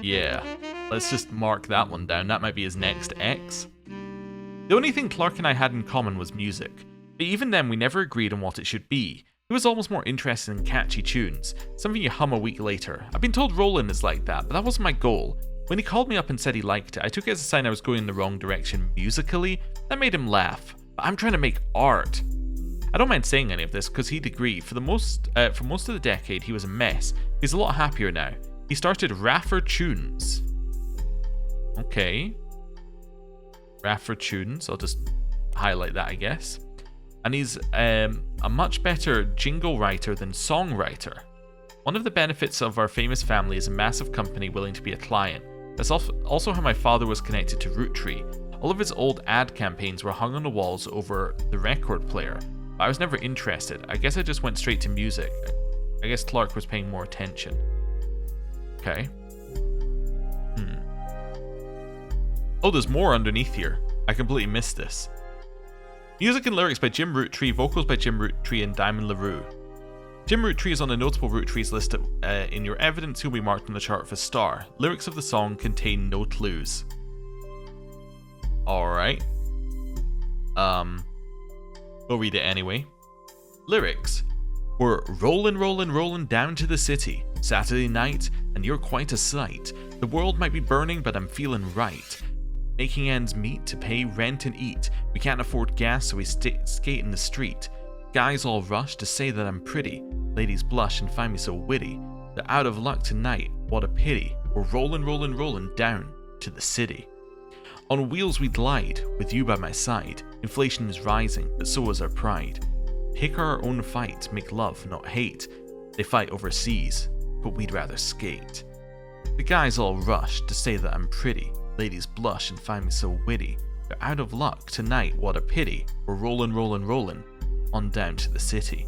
Yeah. Let's just mark that one down. That might be his next X. The only thing Clark and I had in common was music. But even then, we never agreed on what it should be. He was almost more interested in catchy tunes, something you hum a week later. I've been told Roland is like that, but that wasn't my goal. When he called me up and said he liked it, I took it as a sign I was going in the wrong direction musically. That made him laugh. But I'm trying to make art. I don't mind saying any of this because he'd agree. For most of the decade, he was a mess. He's a lot happier now. He started Raffer Tunes. Okay. Raffer Tunes. I'll just highlight that, I guess. And he's a much better jingle writer than songwriter. One of the benefits of our famous family is a massive company willing to be a client. That's also how my father was connected to Roottree. All of his old ad campaigns were hung on the walls over the record player. But I was never interested. I guess I just went straight to music. I guess Clark was paying more attention. Okay. Oh, there's more underneath here. I completely missed this. Music and lyrics by Jim Roottree, vocals by Jim Roottree and Diamond LaRue. Jim Roottree is on the notable Rootrees list. In your evidence, he'll be marked on the chart with a star. Lyrics of the song contain no clues. Alright. We'll read it anyway. Lyrics were rollin', rollin', rollin' down to the city. Saturday night, and you're quite a sight. The world might be burning, but I'm feeling right. Making ends meet to pay rent and eat. We can't afford gas, so we skate in the street. Guys all rush to say that I'm pretty. Ladies blush and find me so witty. They're out of luck tonight, what a pity. We're rolling, rolling, rolling down to the city. On wheels we glide, with you by my side. Inflation is rising, but so is our pride. Pick our own fight, make love, not hate. They fight overseas, but we'd rather skate. The guys all rush to say that I'm pretty. Ladies blush and find me so witty. They're out of luck tonight, what a pity. We're rolling, rolling, rolling on down to the city.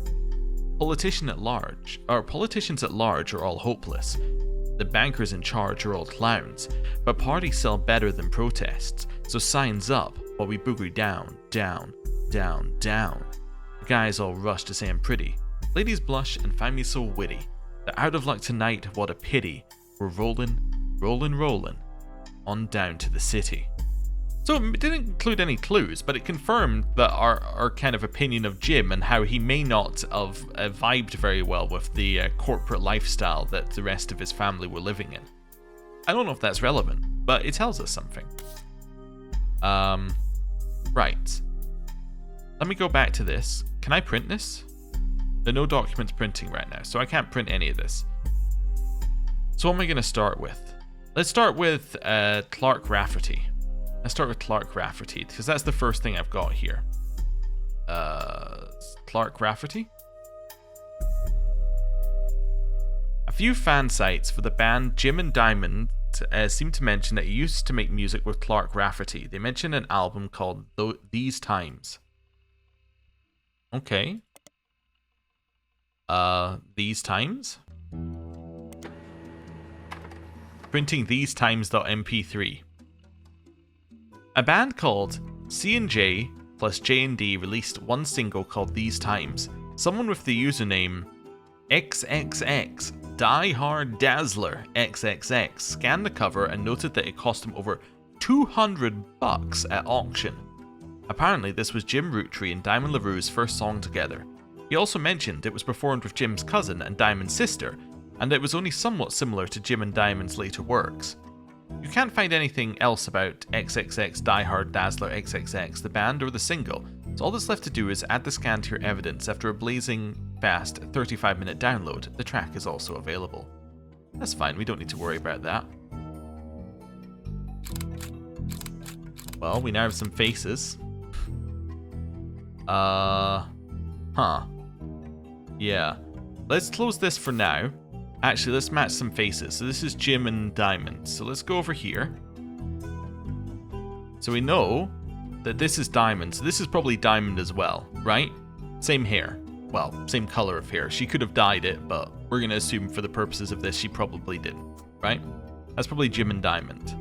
Politicians at large are all hopeless. The bankers in charge are all clowns, but parties sell better than protests, so signs up while we boogie down, down, down, down. The guys all rush to say I'm pretty. Ladies blush and find me so witty. They're out of luck tonight, what a pity. We're rolling, rolling, rolling on down to the city. So it didn't include any clues, but it confirmed that our kind of opinion of Jim and how he may not have vibed very well with the corporate lifestyle that the rest of his family were living in. I don't know if that's relevant, but it tells us something. Right. Let me go back to this. Can I print this? There are no documents printing right now, so I can't print any of this. So what am I going to start with? Let's start with Clark Rafferty. Let's start with Clark Rafferty, because that's the first thing I've got here. Clark Rafferty? A few fan sites for the band Jim and Diamond seem to mention that he used to make music with Clark Rafferty. They mention an album called These Times. Okay. These Times? Printing these times.mp3. A band called C&J plus J&D released one single called These Times. Someone with the username XXX Die Hard Dazzler XXX scanned the cover and noted that it cost him over $200 at auction. Apparently this was Jim Roottree and Diamond LaRue's first song together. He also mentioned it was performed with Jim's cousin and Diamond's sister, and it was only somewhat similar to Jim and Diamond's later works. You can't find anything else about XXX Die Hard Dazzler XXX, the band or the single, so all that's left to do is add the scan to your evidence. After a blazing fast 35-minute download, the track is also available. That's fine, we don't need to worry about that. Well, we now have some faces. Yeah. Let's close this for now. Actually, let's match some faces. So this is Jim and Diamond. So let's go over here. So we know that this is Diamond. So this is probably Diamond as well, right? Same hair. Well, same color of hair. She could have dyed it, but we're going to assume for the purposes of this, she probably didn't, right? That's probably Jim and Diamond.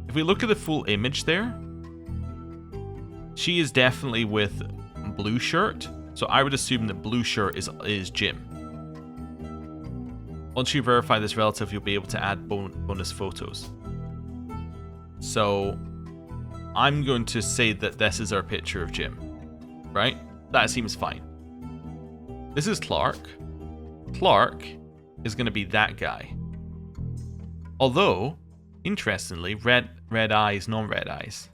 If we look at the full image there, she is definitely with blue shirt. So I would assume that blue shirt is Jim. Once you verify this relative, you'll be able to add bonus photos. So I'm going to say that this is our picture of Jim, right? That seems fine. This is Clark. Clark is going to be that guy. Although, interestingly, red eyes, non-red eyes.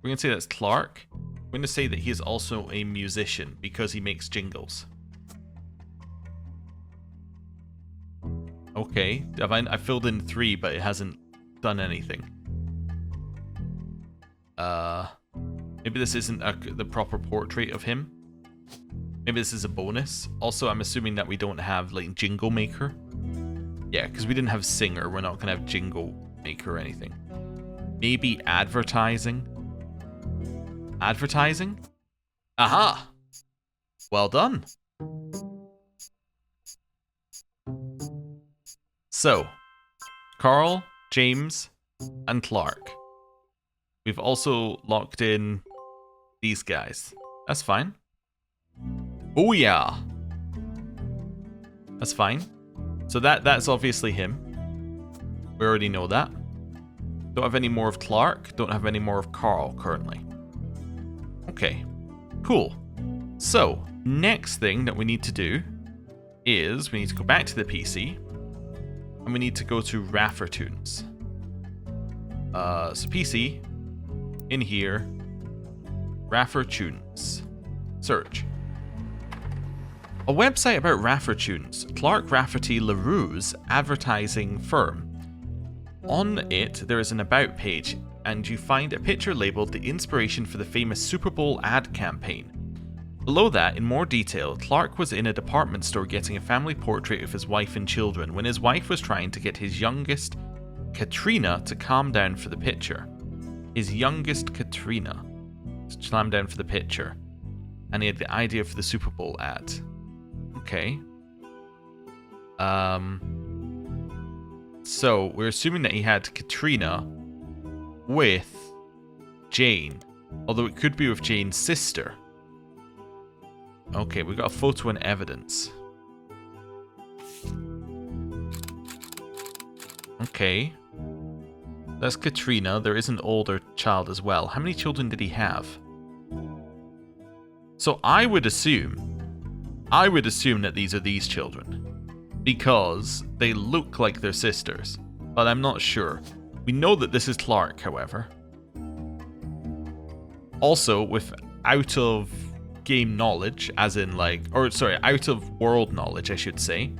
We're going to say that's Clark. We're going to say that he is also a musician because he makes jingles. Okay, I filled in 3, but it hasn't done anything. Maybe this isn't the proper portrait of him. Maybe this is a bonus. Also, I'm assuming that we don't have, like, jingle maker. Yeah, because we didn't have singer. We're not going to have jingle maker or anything. Maybe advertising. Advertising? Aha! Well done. So, Carl, James, and Clark. We've also locked in these guys. That's fine. Oh yeah! That's fine. So that's obviously him. We already know that. Don't have any more of Clark. Don't have any more of Carl currently. Okay. Cool. So, next thing that we need to do is we need to go back to the PC and we need to go to Raffertoons. So PC, in here, Raffertoons, search. A website about Raffertoons, Clark Rafferty LaRue's advertising firm. On it, there is an About page, and you find a picture labelled the inspiration for the famous Super Bowl ad campaign. Below that, in more detail, Clark was in a department store getting a family portrait of his wife and children when his wife was trying to get his youngest, Katrina, to calm down for the picture. His youngest, Katrina, to calm down for the picture. And he had the idea for the Super Bowl ad. Okay. So, we're assuming that he had Katrina with Jane. Although it could be with Jane's sister. Okay, we got a photo and evidence. Okay. That's Katrina. There is an older child as well. How many children did he have? So I would assume that these are these children. Because they look like they're sisters. But I'm not sure. We know that this is Clark, however. Also, with out of game knowledge, as in out of world knowledge, I should say.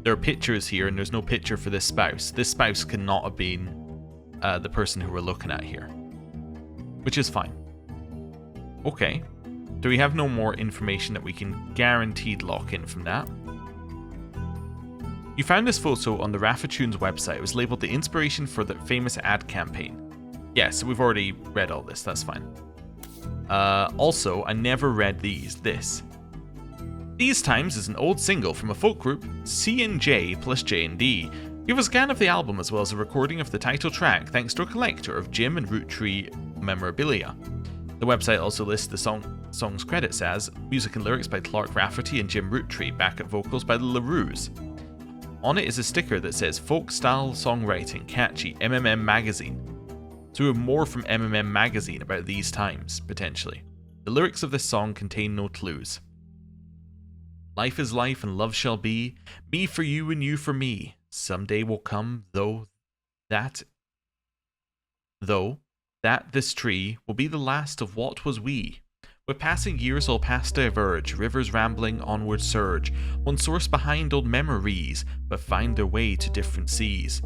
There are pictures here, and there's no picture for this spouse. This spouse cannot have been the person who we're looking at here. Which is fine. Okay. Do we have no more information that we can guaranteed lock in from that? You found this photo on the Raffertoons website. It was labelled the inspiration for the famous ad campaign. Yes, so we've already read all this. That's fine. Also, I never read this. These Times is an old single from a folk group, C&J plus J&D. Give a scan of the album as well as a recording of the title track thanks to a collector of Jim and Roottree memorabilia. The website also lists the song's credits as music and lyrics by Clark Rafferty and Jim Roottree, backup vocals by the LaRues. On it is a sticker that says folk style songwriting, catchy, MMM magazine. So we have more from MMM magazine about these times, potentially. The lyrics of this song contain no clues. Life is life and love shall be, me for you and you for me. Someday will come, though that this tree will be the last of what was we. With passing years all past diverge, rivers rambling onward surge, one source behind old memories, but find their way to different seas.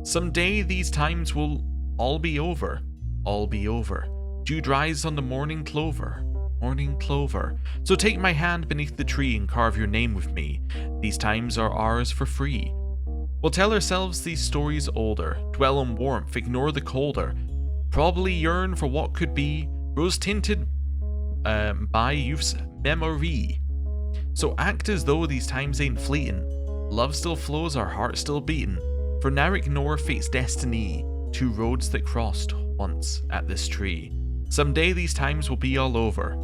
Someday these times will all be over, all be over. Dew dries on the morning clover, morning clover. So take my hand beneath the tree and carve your name with me. These times are ours for free. We'll tell ourselves these stories older, dwell on warmth, ignore the colder. Probably yearn for what could be, rose-tinted by youth's memory. So act as though these times ain't fleeting. Love still flows, our heart still beating. For now ignore fate's destiny, two roads that crossed once at this tree. Someday these times will be all over,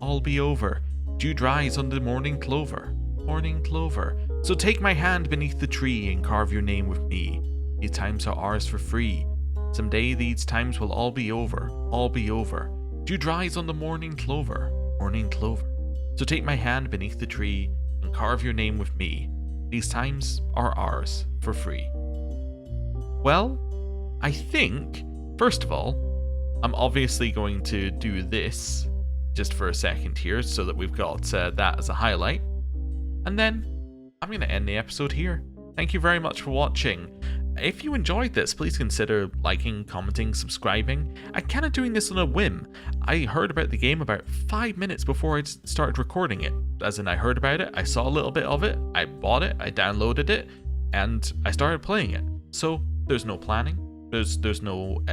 all be over. Dew dries on the morning clover, morning clover. So take my hand beneath the tree and carve your name with me. These times are ours for free. Someday these times will all be over, all be over. Dew dries on the morning clover, morning clover. So take my hand beneath the tree and carve your name with me. These times are ours for free. Well, I think, first of all, I'm obviously going to do this just for a second here so that we've got that as a highlight. And then I'm going to end the episode here. Thank you very much for watching. If you enjoyed this, please consider liking, commenting, subscribing. I'm kind of doing this on a whim. I heard about the game about 5 minutes before I started recording it. As in, I heard about it, I saw a little bit of it, I bought it, I downloaded it, and I started playing it. So there's no planning. There's no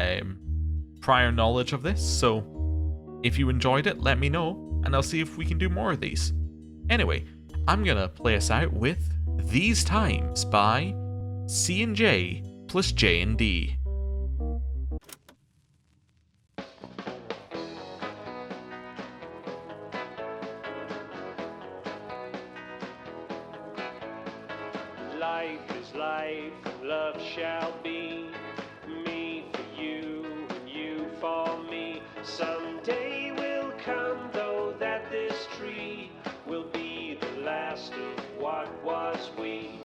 prior knowledge of this. So if you enjoyed it, let me know, and I'll see if we can do more of these. Anyway, I'm gonna play us out with These Times by C&J plus J&D. Life is life, love shall be, me for you and you for me. Someday will come, though, that this tree will be the last past of what was we